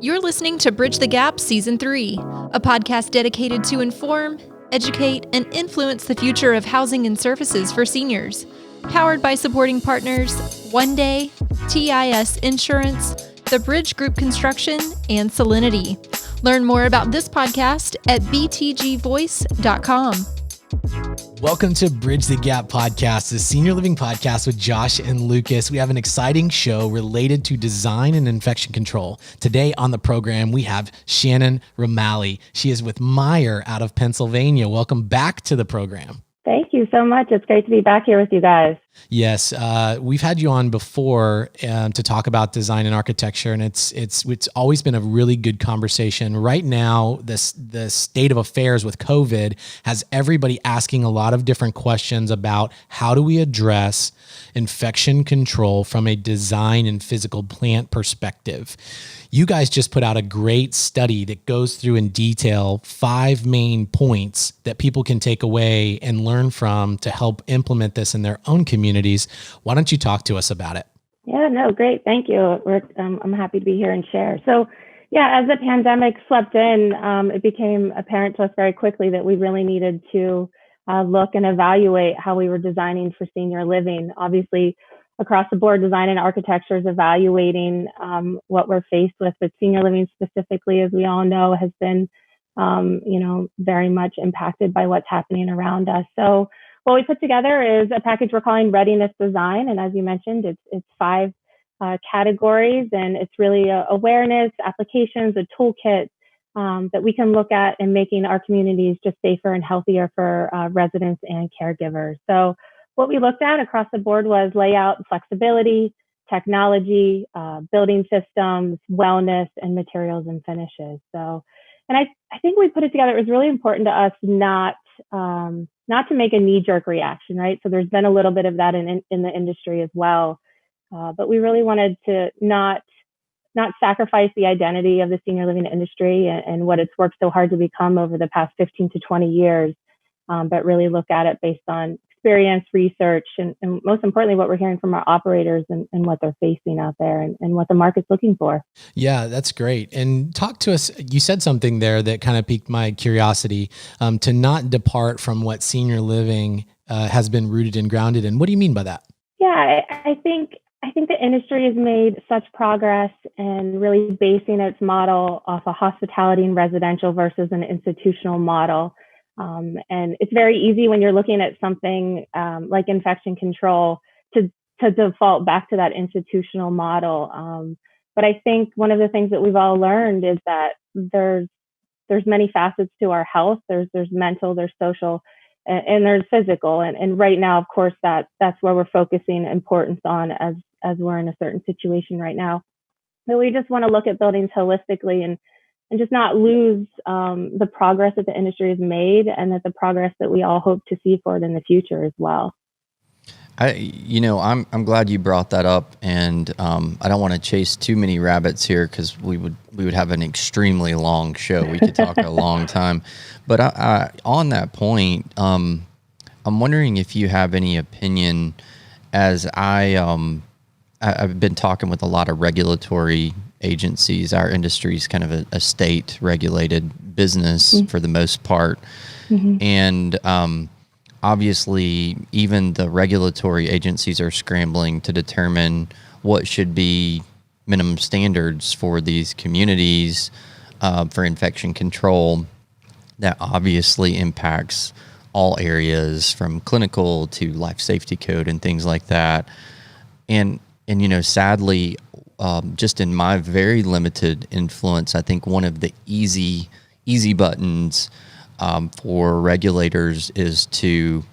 You're listening to Bridge the Gap Season 3, a podcast dedicated to inform, educate, and influence the future of housing and services for seniors. Powered by supporting partners OneDay, TIS Insurance, The Bridge Group Construction, and Solinity. Learn more about this podcast at btgvoice.com. Welcome to Bridge the Gap podcast, the senior living podcast with Josh and Lucas. We have an exciting show related to design and infection control. Today on the program, we have Shannon Remaley. She is with Meyer out of Pennsylvania. Welcome back to the program. Thank you so much. It's great to be back here with you guys. Yes, we've had you on before to talk about design and architecture, and it's always been a really good conversation. Right now, the state of affairs with COVID has everybody asking a lot of different questions about how do we address infection control from a design and physical plant perspective. You guys just put out a great study that goes through in detail 5 main points that people can take away and learn from to help implement this in their own communities. Why don't you talk to us about it? Yeah, no, great. Thank you. I'm happy to be here and share. So yeah, as the pandemic swept in, it became apparent to us very quickly that we really needed to look and evaluate how we were designing for senior living. Obviously, across the board, design and architecture is evaluating what we're faced with, but senior living specifically, as we all know, has been, very much impacted by what's happening around us. So what we put together is a package we're calling Readiness Design, and as you mentioned, it's 5 categories, and it's really awareness, applications, a toolkit that we can look at in making our communities just safer and healthier for residents and caregivers. So what we looked at across the board was layout, flexibility, technology, building systems, wellness, and materials and finishes. So, and I think we put it together. It was really important to us not to make a knee-jerk reaction, right? So there's been a little bit of that in the industry as well, but we really wanted to not sacrifice the identity of the senior living industry and what it's worked so hard to become over the past 15 to 20 years, but really look at it based on experience, research, and most importantly, what we're hearing from our operators and what they're facing out there and what the market's looking for. Yeah, that's great. And talk to us, you said something there that kind of piqued my curiosity, to not depart from what senior living has been rooted and grounded in. What do you mean by that? Yeah, I think the industry has made such progress in really basing its model off a hospitality and residential versus an institutional model. And it's very easy when you're looking at something like infection control to default back to that institutional model. But I think one of the things that we've all learned is that there's many facets to our health. There's mental, there's social, and there's physical. And right now, of course, that's where we're focusing importance on as we're in a certain situation right now. But we just want to look at buildings holistically and just not lose the progress that the industry has made and that the progress that we all hope to see for it in the future as well. I'm glad you brought that up, and I don't want to chase too many rabbits here because we would have an extremely long show. We could talk a long time, but on that point, I'm wondering if you have any opinion. As I've been talking with a lot of regulatory agencies. Our industry is kind of a state-regulated business for the most part, and obviously, even the regulatory agencies are scrambling to determine what should be minimum standards for these communities for infection control. That obviously impacts all areas from clinical to life safety code and things like that. And sadly, just in my very limited influence, I think one of the easy buttons for regulators is to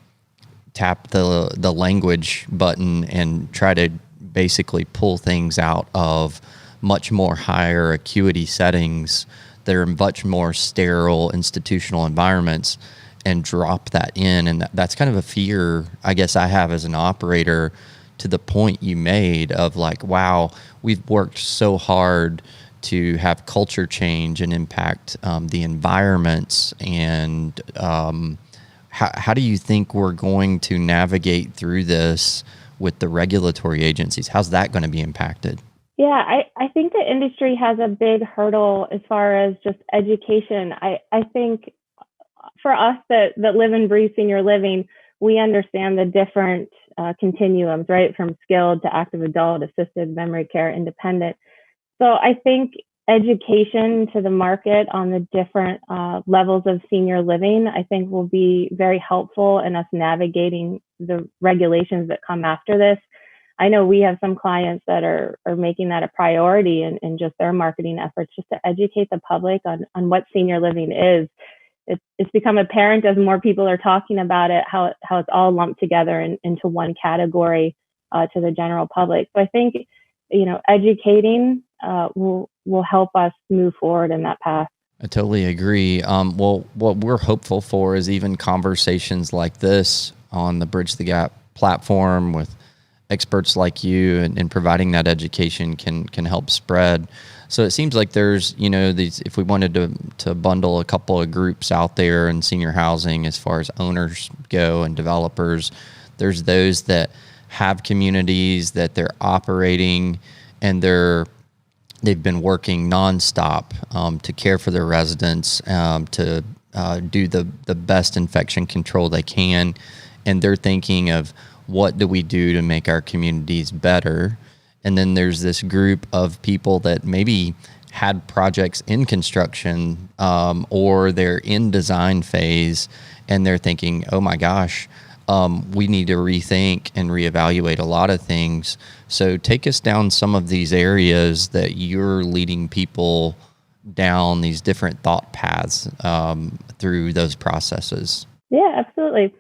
tap the language button and try to basically pull things out of much more higher acuity settings that are much more sterile institutional environments and drop that in. And that's kind of a fear, I guess, I have as an operator, to the point you made of like, wow, we've worked so hard to have culture change and impact the environments. And how do you think we're going to navigate through this with the regulatory agencies? How's that going to be impacted? I think the industry has a big hurdle as far as just education. I think for us that live and breathe senior living, we understand the different continuums, right? From skilled to active adult, assisted, memory care, independent. So I think education to the market on the different levels of senior living, I think will be very helpful in us navigating the regulations that come after this. I know we have some clients that are making that a priority in just their marketing efforts, just to educate the public on what senior living is. It's become apparent as more people are talking about it, how it's all lumped together into one category to the general public. So I think, educating will help us move forward in that path. I totally agree. Well, what we're hopeful for is even conversations like this on the Bridge the Gap platform with experts like you, and providing that education can help spread. So it seems like there's, these, if we wanted to bundle a couple of groups out there in senior housing as far as owners go and developers, there's those that have communities that they're operating and they've been working nonstop to care for their residents, to do the best infection control they can. And they're thinking of, what do we do to make our communities better? And then there's this group of people that maybe had projects in construction or they're in design phase, and they're thinking, oh my gosh, we need to rethink and reevaluate a lot of things. So take us down some of these areas that you're leading people down, these different thought paths through those processes. Yeah, absolutely.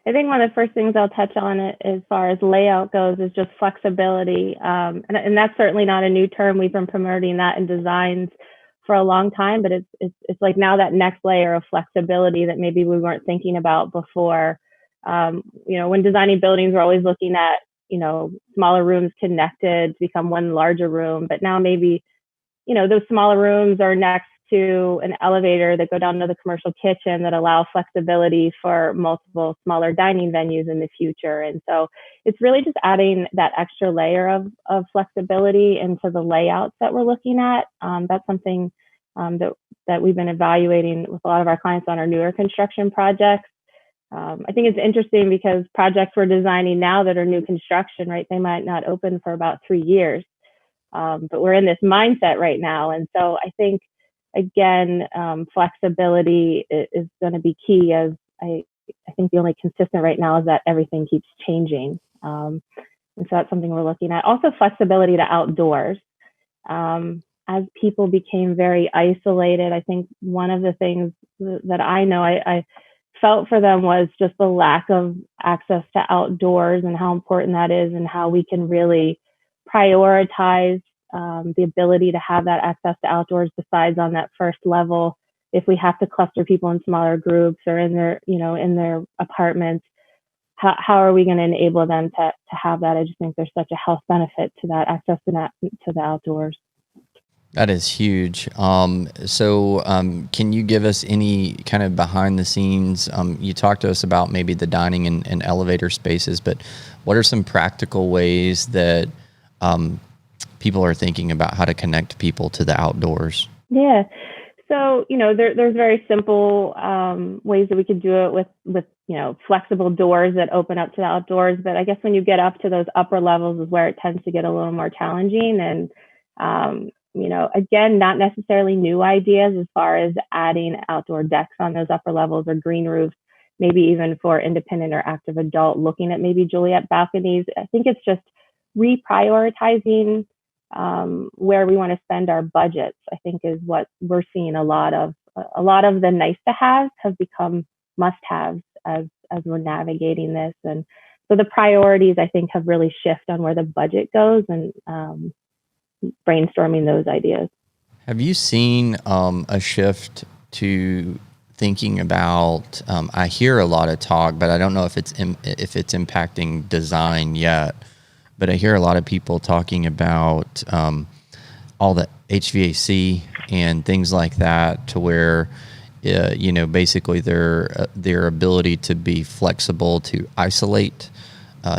I think one of the first things I'll touch on as far as layout goes is just flexibility. And that's certainly not a new term. We've been promoting that in designs for a long time, but it's like now that next layer of flexibility that maybe we weren't thinking about before. When designing buildings, we're always looking at, smaller rooms connected to become one larger room, but now maybe, those smaller rooms are next to an elevator that go down to the commercial kitchen that allow flexibility for multiple smaller dining venues in the future. And so it's really just adding that extra layer of flexibility into the layouts that we're looking at. That's something that we've been evaluating with a lot of our clients on our newer construction projects. I think it's interesting because projects we're designing now that are new construction, right, they might not open for about 3 years. But we're in this mindset right now. And so I think, again, flexibility is going to be key, as I think the only consistent right now is that everything keeps changing. And so that's something we're looking at. Also, flexibility to outdoors. As people became very isolated, I think one of the things that I know I felt for them was just the lack of access to outdoors and how important that is, and how we can really prioritize the ability to have that access to outdoors, besides on that first level. If we have to cluster people in smaller groups or in their apartments, how are we going to enable them to have that? I just think there's such a health benefit to that access to the outdoors. That is huge. So can you give us any kind of behind the scenes? You talked to us about maybe the dining and elevator spaces, but what are some practical ways that people are thinking about how to connect people to the outdoors? Yeah. So, there's very simple ways that we could do it with flexible doors that open up to the outdoors. But I guess when you get up to those upper levels is where it tends to get a little more challenging. And, again, not necessarily new ideas as far as adding outdoor decks on those upper levels or green roofs, maybe even for independent or active adult, looking at maybe Juliet balconies. I think it's just reprioritizing where we want to spend our budgets, I think, is what we're seeing a lot of. A lot of the nice to haves have become must haves as we're navigating this. And so the priorities, I think, have really shifted on where the budget goes, and brainstorming those ideas. Have you seen a shift to thinking about, I hear a lot of talk, but I don't know if it's impacting design yet, but I hear a lot of people talking about all the HVAC and things like that, to where basically their ability to be flexible to isolate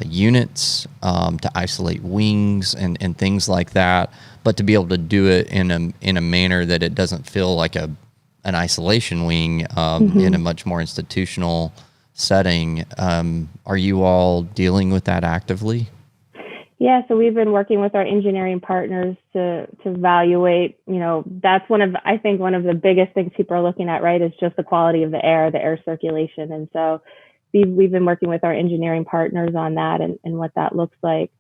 units, to isolate wings and things like that, but to be able to do it in a manner that it doesn't feel like an isolation wing in a much more institutional setting. Are you all dealing with that actively? Yeah, so we've been working with our engineering partners to evaluate, that's I think one of the biggest things people are looking at, right, is just the quality of the air circulation. And so we've been working with our engineering partners on that and what that looks like.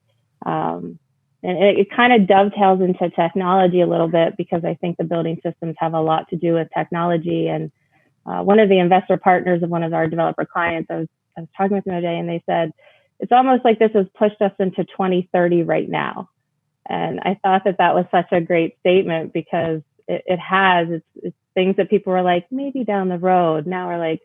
And it kind of dovetails into technology a little bit, because I think the building systems have a lot to do with technology. And one of the investor partners of one of our developer clients, I was talking with them today, and they said, it's almost like this has pushed us into 2030 right now. And I thought that was such a great statement, because it has, it's things that people were like, maybe down the road. Now we're like,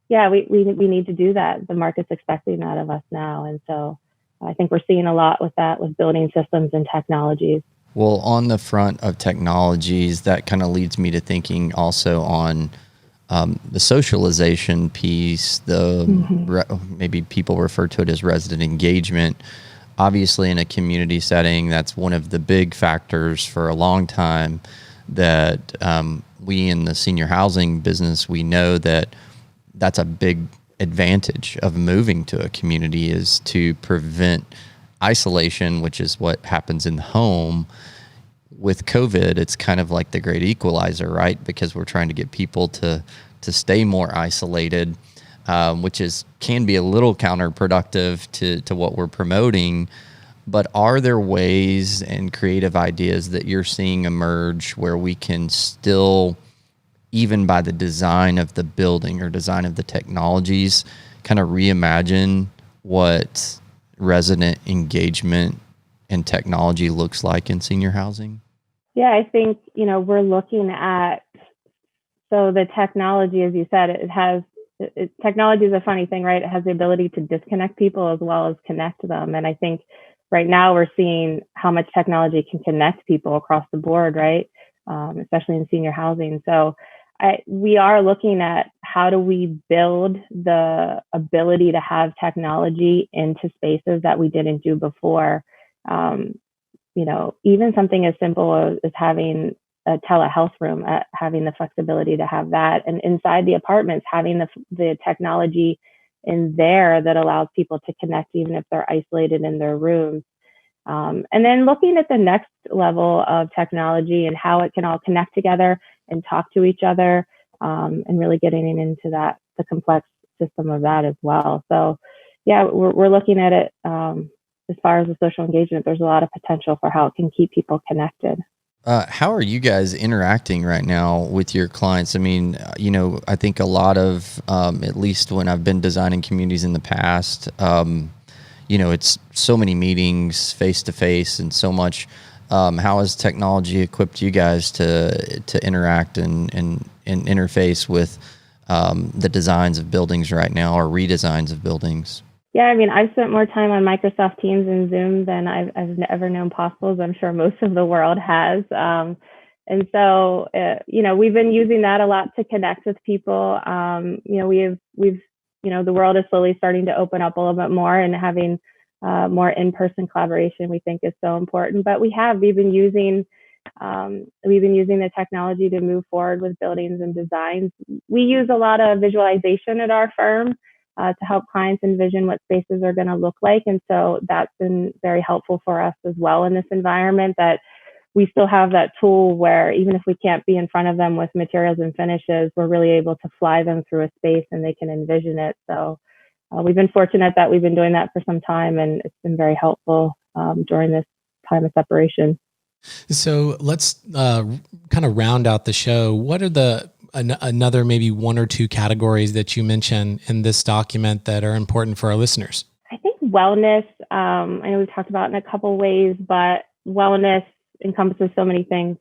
yeah, we need to do that. The market's expecting that of us now. And so I think we're seeing a lot with that, with building systems and technologies. Well, on the front of technologies, that kind of leads me to thinking also on the socialization piece, maybe people refer to it as resident engagement. Obviously, in a community setting, that's one of the big factors for a long time that we in the senior housing business, we know that's a big advantage of moving to a community, is to prevent isolation, which is what happens in the home. With COVID, it's kind of like the great equalizer, right? Because we're trying to get people to stay more isolated, which can be a little counterproductive to what we're promoting. But are there ways and creative ideas that you're seeing emerge where we can still, even by the design of the building or design of the technologies, kind of reimagine what resident engagement and technology looks like in senior housing? Yeah, I think, we're looking at, so the technology, as you said, technology is a funny thing, right? It has the ability to disconnect people as well as connect them. And I think right now we're seeing how much technology can connect people across the board, right? Especially in senior housing. So we are looking at how do we build the ability to have technology into spaces that we didn't do before. Even something as simple as having a telehealth room, having the flexibility to have that, and inside the apartments, having the technology in there that allows people to connect even if they're isolated in their rooms. And then looking at the next level of technology and how it can all connect together and talk to each other, and really getting into the complex system of that as well. So yeah, we're looking at it. As far as the social engagement, there's a lot of potential for how it can keep people connected. How are you guys interacting right now with your clients? I mean, I think a lot of, at least when I've been designing communities in the past, it's so many meetings face to face and so much. How has technology equipped you guys to interact and interface with the designs of buildings right now, or redesigns of buildings? Yeah, I mean, I've spent more time on Microsoft Teams and Zoom than I've ever known possible, as I'm sure most of the world has. And so, we've been using that a lot to connect with people. We've the world is slowly starting to open up a little bit more, and having more in-person collaboration we think is so important. But we've been using the technology to move forward with buildings and designs. We use a lot of visualization at our firm to help clients envision what spaces are going to look like. And so that's been very helpful for us as well in this environment, that we still have that tool where even if we can't be in front of them with materials and finishes, we're really able to fly them through a space and they can envision it. So we've been fortunate that we've been doing that for some time, and it's been very helpful during this time of separation. So let's kind of round out the show. What are another maybe one or two categories that you mention in this document that are important for our listeners? I think wellness, I know we've talked about in a couple ways, but wellness encompasses so many things,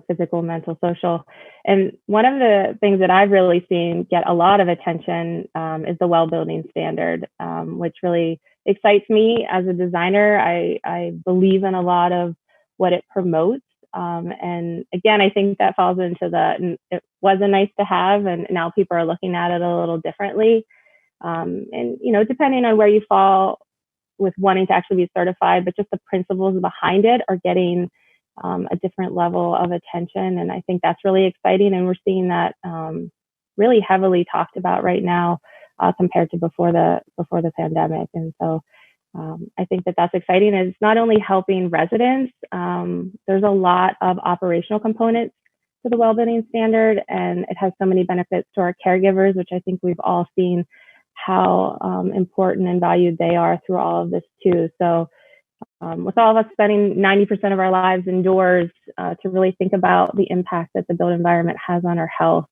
physical, mental, social. And one of the things that I've really seen get a lot of attention is the Wellbuilding Standard, which really excites me as a designer. I believe in a lot of what it promotes. And again, I think that falls into it was a nice to have, and now people are looking at it a little differently. And, depending on where you fall with wanting to actually be certified, but just the principles behind it are getting a different level of attention. And I think that's really exciting. And we're seeing that really heavily talked about right now compared to before the pandemic. And so I think that that's exciting. It's not only helping residents, there's a lot of operational components to the Wellbuilding Standard, and it has so many benefits to our caregivers, which I think we've all seen how important and valued they are through all of this too. So with all of us spending 90% of our lives indoors, to really think about the impact that the built environment has on our health,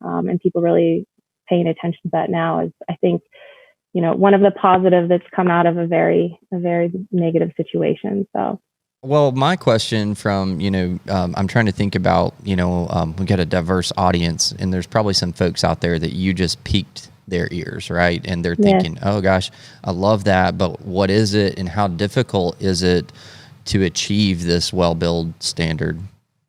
and people really paying attention to that now is, I think, one of the positives that's come out of a very negative situation. So. Well, my question from, I'm trying to think about, we got a diverse audience, and there's probably some folks out there that you just piqued their ears, right? And they're thinking, oh gosh, I love that, but what is it and how difficult is it to achieve this Wellbuild standard?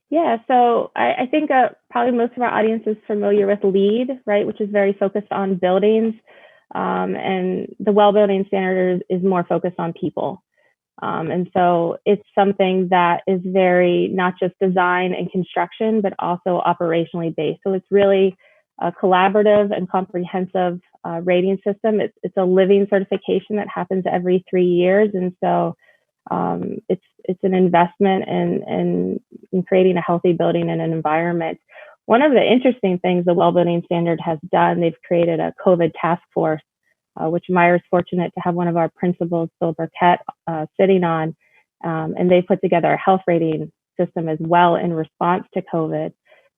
Yeah, so I think probably most of our audience is familiar with LEED, right, which is very focused on buildings, and the Wellbuilding Standard is more focused on people. And so it's something that is very not just design and construction, but also operationally based. So it's really a collaborative and comprehensive rating system. It's a living certification that happens every 3 years. And so it's an investment in creating a healthy building and an environment. One of the interesting things the Wellbuilding Standard has done, they've created a COVID task force, which Meyer is fortunate to have one of our principals, Bill Burkett, sitting on. And they put together a health rating system as well in response to COVID.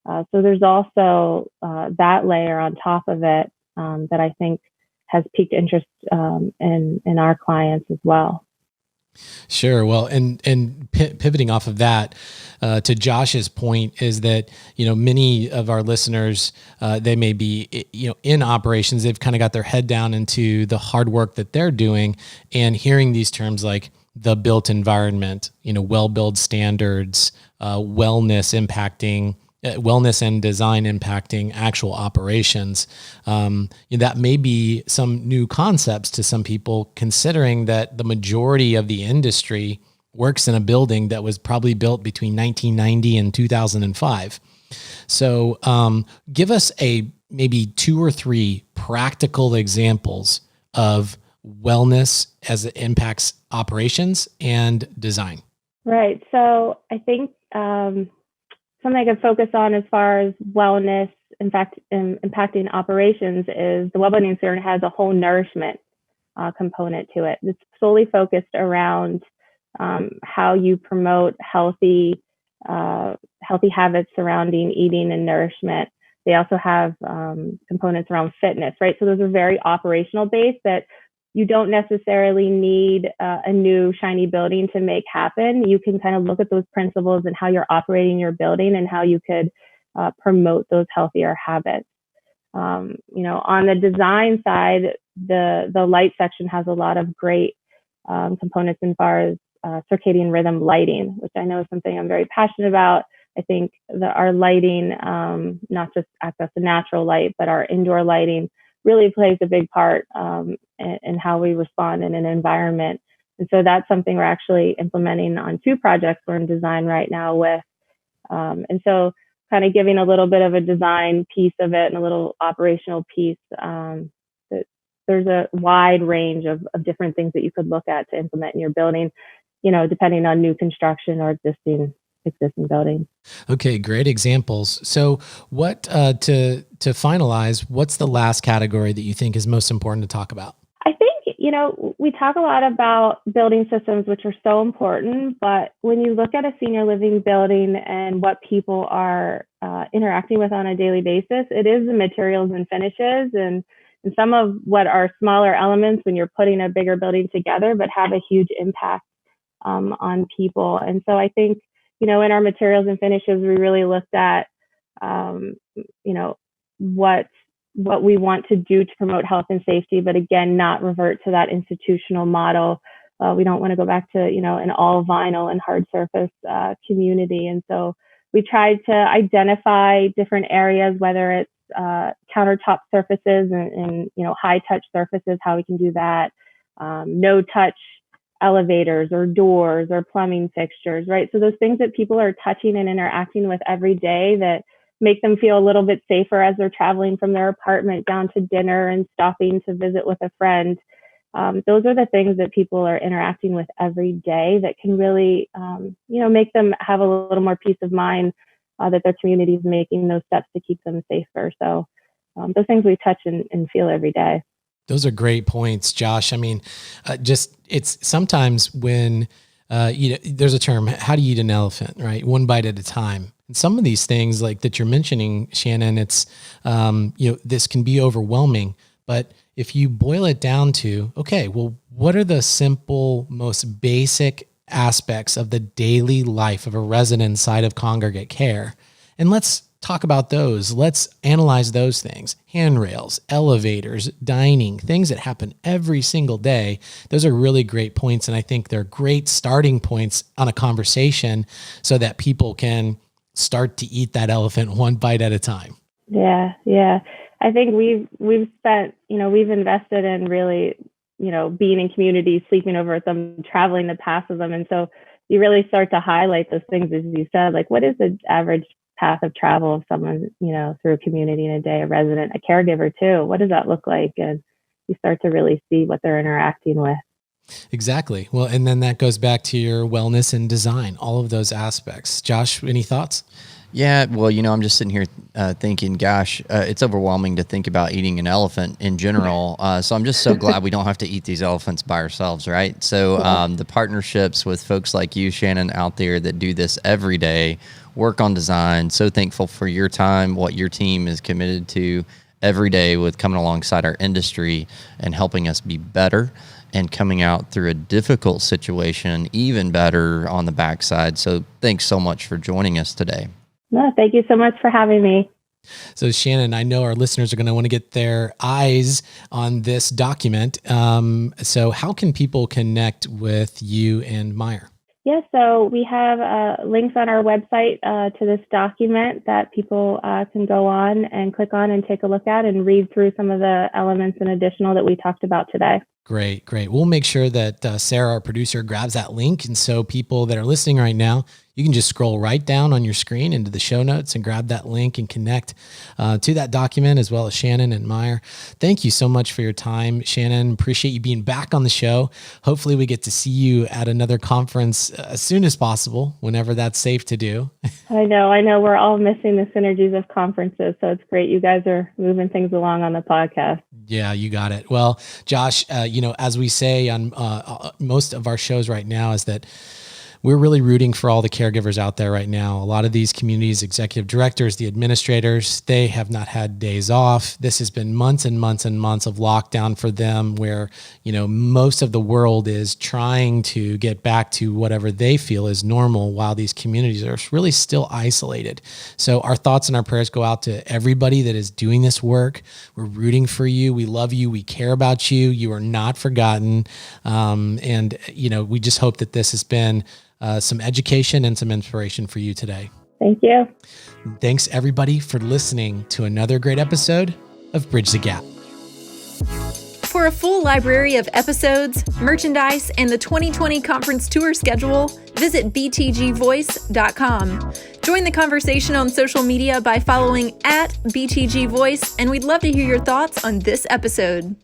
So there's also that layer on top of it that I think has piqued interest in our clients as well. Sure. Well, and pivoting off of that, to Josh's point is that, many of our listeners, they may be, in operations, they've kind of got their head down into the hard work that they're doing, and hearing these terms like the built environment, well-built standards, wellness and design impacting actual operations. That may be some new concepts to some people, considering that the majority of the industry works in a building that was probably built between 1990 and 2005. So give us maybe 2 or 3 practical examples of wellness as it impacts operations and design. Right. So I think something I could focus on as far as wellness, in fact, impacting operations is the Wellbuilding Standard has a whole nourishment component to it. It's solely focused around how you promote healthy habits surrounding eating and nourishment. They also have components around fitness, right? So those are very operational based that you don't necessarily need a new shiny building to make happen. You can kind of look at those principles and how you're operating your building and how you could promote those healthier habits. On the design side, the light section has a lot of great components as far as circadian rhythm lighting, which I know is something I'm very passionate about. I think that our lighting, not just access to natural light, but our indoor lighting really plays a big part in how we respond in an environment. And so that's something we're actually implementing on 2 projects we're in design right now with. And so kind of giving a little bit of a design piece of it and a little operational piece. There's a wide range of different things that you could look at to implement in your building, depending on new construction or existing buildings. Okay, great examples. So what, to finalize, what's the last category that you think is most important to talk about? I think, we talk a lot about building systems, which are so important, but when you look at a senior living building and what people are interacting with on a daily basis, it is the materials and finishes and some of what are smaller elements when you're putting a bigger building together, but have a huge impact on people. And so I think, in our materials and finishes, we really looked at, what we want to do to promote health and safety, but again, not revert to that institutional model. We don't want to go back to, an all vinyl and hard surface community. And so we tried to identify different areas, whether it's countertop surfaces and high touch surfaces, how we can do that. No touch elevators or doors or plumbing fixtures, right? So those things that people are touching and interacting with every day that make them feel a little bit safer as they're traveling from their apartment down to dinner and stopping to visit with a friend. Those are the things that people are interacting with every day that can really, make them have a little more peace of mind that their community is making those steps to keep them safer. So those things we touch and feel every day. Those are great points, Josh. I mean, it's sometimes when, there's a term, how do you eat an elephant, right? One bite at a time. And some of these things like that you're mentioning, Shannon, it's, this can be overwhelming, but if you boil it down to, okay, well, what are the simple, most basic aspects of the daily life of a resident inside of congregate care? And let's talk about those. Let's analyze those things. Handrails, elevators, dining, things that happen every single day. Those are really great points. And I think they're great starting points on a conversation so that people can start to eat that elephant one bite at a time. Yeah. I think we've spent, we've invested in really, being in communities, sleeping over with them, traveling the path of them. And so you really start to highlight those things, as you said, like what is the average path of travel of someone, through a community in a day, a resident, a caregiver too. What does that look like? And you start to really see what they're interacting with. Exactly. Well, and then that goes back to your wellness and design, all of those aspects. Josh, any thoughts? Yeah, well, I'm just sitting here thinking, gosh, it's overwhelming to think about eating an elephant in general. So I'm just so glad we don't have to eat these elephants by ourselves, right? So the partnerships with folks like you, Shannon, out there that do this every day, work on design. So thankful for your time, what your team is committed to every day with coming alongside our industry and helping us be better and coming out through a difficult situation even better on the backside. So thanks so much for joining us today. No, thank you so much for having me. So Shannon, I know our listeners are going to want to get their eyes on this document. So how can people connect with you and Meyer? Yeah, so we have links on our website to this document that people can go on and click on and take a look at and read through some of the elements and additional that we talked about today. Great. We'll make sure that Sarah, our producer, grabs that link. And so people that are listening right now, you can just scroll right down on your screen into the show notes and grab that link and connect to that document, as well as Shannon and Meyer. Thank you so much for your time, Shannon. Appreciate you being back on the show. Hopefully we get to see you at another conference as soon as possible, whenever that's safe to do. I know. We're all missing the synergies of conferences. So it's great. You guys are moving things along on the podcast. Yeah, you got it. Well, Josh, as we say on most of our shows right now, is that we're really rooting for all the caregivers out there right now. A lot of these communities, executive directors, the administrators, they have not had days off. This has been months and months and months of lockdown for them, where, most of the world is trying to get back to whatever they feel is normal, while these communities are really still isolated. So our thoughts and our prayers go out to everybody that is doing this work. We're rooting for you. We love you. We care about you. You are not forgotten. And we just hope that this has been some education and some inspiration for you today. Thank you. Thanks everybody for listening to another great episode of Bridge the Gap. For a full library of episodes, merchandise, and the 2020 conference tour schedule, visit btgvoice.com. Join the conversation on social media by following @BTGVoice, and we'd love to hear your thoughts on this episode.